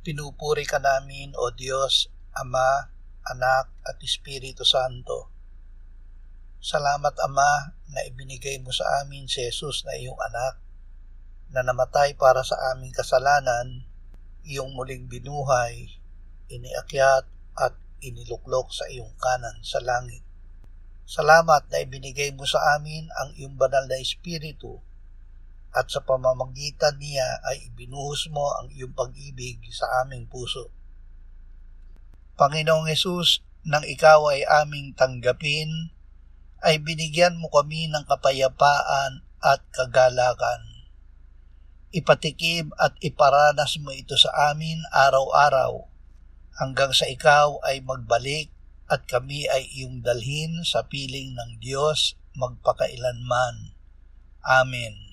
Pinupuri ka namin, O Diyos, Ama, Anak at Espiritu Santo. Salamat, Ama, na ibinigay mo sa amin si Jesus na iyong anak, na namatay para sa aming kasalanan, iyong muling binuhay, iniakyat at iniluklok sa iyong kanan sa langit. Salamat na ibinigay mo sa amin ang iyong banal na Espiritu at sa pamamagitan niya ay ibinuhos mo ang iyong pag-ibig sa aming puso. Panginoong Hesus, nang ikaw ay aming tanggapin, ay binigyan mo kami ng kapayapaan at kagalakan. Ipatikim at iparanas mo ito sa amin araw-araw hanggang sa ikaw ay magbalik at kami ay iyong dalhin sa piling ng Diyos magpakailanman. Amen.